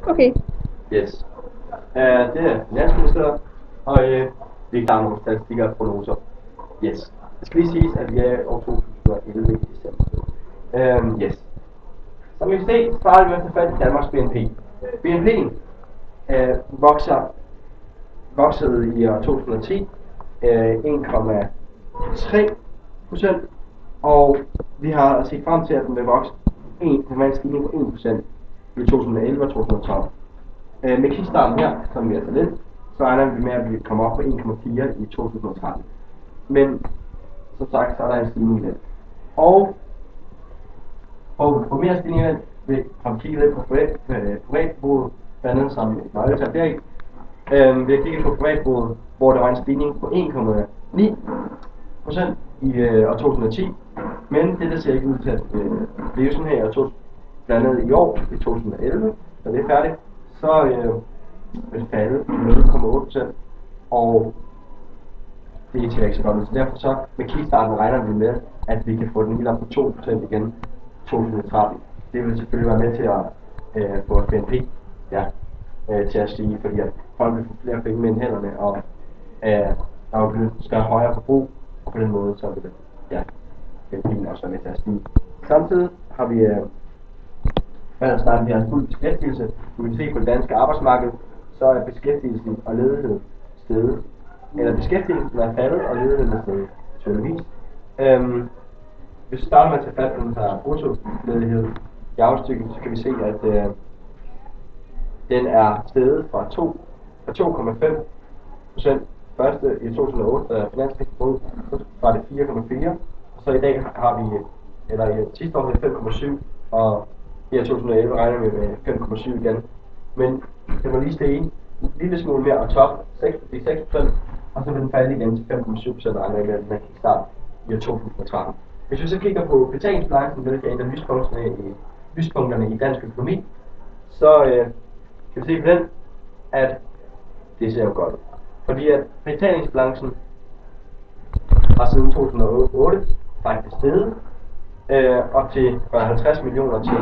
Okay. Yes. Det er Finansministeriet, og vi er klar med nogle statistikker og prognoser. Yes. Det skal lige siges, at vi er i år 2011 i december. Yes. Som I kan se, starter vi med at tage fat i Danmarks BNP. BNP'en voksede i år 2010 1,3%, og vi har set frem til, at den vil vokse en stigning på 1% i 2011 og 2012. Med kickstarten her, som vi har taget ind, så regner vi med, at vi kommer op på 1,4 i 2013. Men som sagt, så er der en stigning i den. Og på mere stigning i den, har vi kigget lidt på privatforbruget, blandt andet som et nøgletal deri. Vi har kigget på privatforbruget, hvor der var en stigning på 1,9% i år 2010. Men det ser ikke ud til at blive sådan her, blandt andet i år, i 2011, så det er færdigt, så vil det falde 0,8%, og det ser ikke så godt ud. Så derfor så med kickstarten regner vi med, at vi kan få den helt op på 2% igen i 2013. Det vil selvfølgelig være med til at få vores BNP til at stige, fordi at folk vil få flere penge mellem hænderne, og der vil blive højere forbrug, og på den måde så vil det, BNP'en også være med til at stige. Samtidig har vi vi har en fuld beskæftigelse. Du kan se på det danske arbejdsmarked, så er beskæftigelsen og ledighed steget. Eller beskæftigelsen er faldet, og ledigheden er steget, naturligvis. Hvis vi starter med at tage fat på den her bruttoledighed i afstykket, så kan vi se, at den er steget fra 2,5% første i 2008, da finanskrisen brød, var det 4,4%, og så i dag har vi, eller i sidste år var det 5,7%, og i 2011 regner vi med 5,7 igen. Men det må lige stige en lille smule mere og top 6%, og så vil den falde igen til 5,7%, regner vi med, at den kan starte i 2013. Hvis vi så kigger på betalingsbalancen, hvilket er en af lyspunkterne i dansk økonomi, så kan vi se på den, at det ser jo godt ud. Fordi at betalingsbalancen har siden 2008 faktisk steget op til 50 millioner til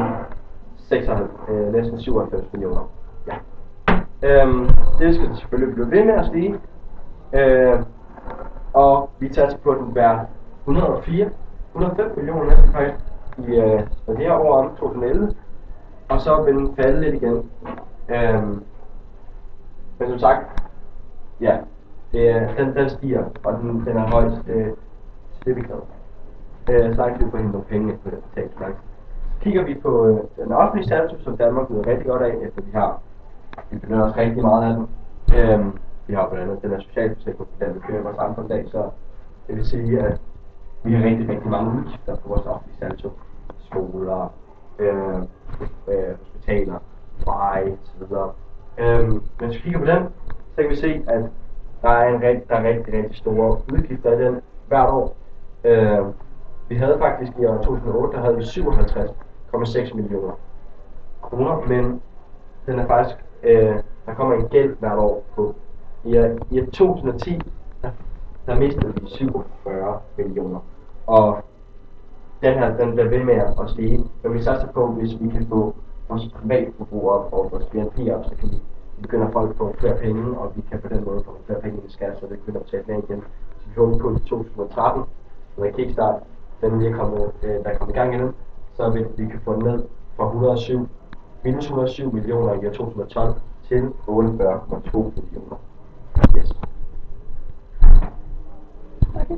næsten 97 millioner. Ja. Det skal selvfølgelig blive ved med at stige. Og vi tager på, at den være 105 millioner næsten faktisk i det her år om 2011. Og så vil den falde lidt igen. Men som sagt, ja, den stiger, og den er højt det vi kræver. Så langt vi får hentet nogle penge på den betalingsbalance. Kigger vi på den offentlige saldo, som Danmark lyder rigtig godt af, efter vi benytter os rigtig meget af den. Vi har blandt andet den her socialforsikring, der vi kører i vores samfund i dag, så det vil sige, at vi har rigtig, rigtig mange udgifter på vores offentlige saldo. Skoler, hospitaler, veje osv. Men hvis vi kigger på den, så kan vi se, at der er rigtig store udgifter i den hvert år. Vi havde faktisk i år 2008, der havde vi 57,6 millioner kroner, men den er faktisk, der kommer en gæld hvert år på. I 2010, der mistede vi 47 millioner, og den bliver ved med at stige. Men vi satser på, hvis vi kan få vores privatforbrug op og vores BNP op, så kan vi begynde at folk få flere penge, og vi kan på den måde få flere penge i skat, så vi kan betale mere igen. Så vi håber på i 2013, når kickstart, den lige er kommet, der er kommet i gang i den, så vi kan få den ned fra minus 107 millioner i 2012 til 48,2 millioner. Yes. Okay.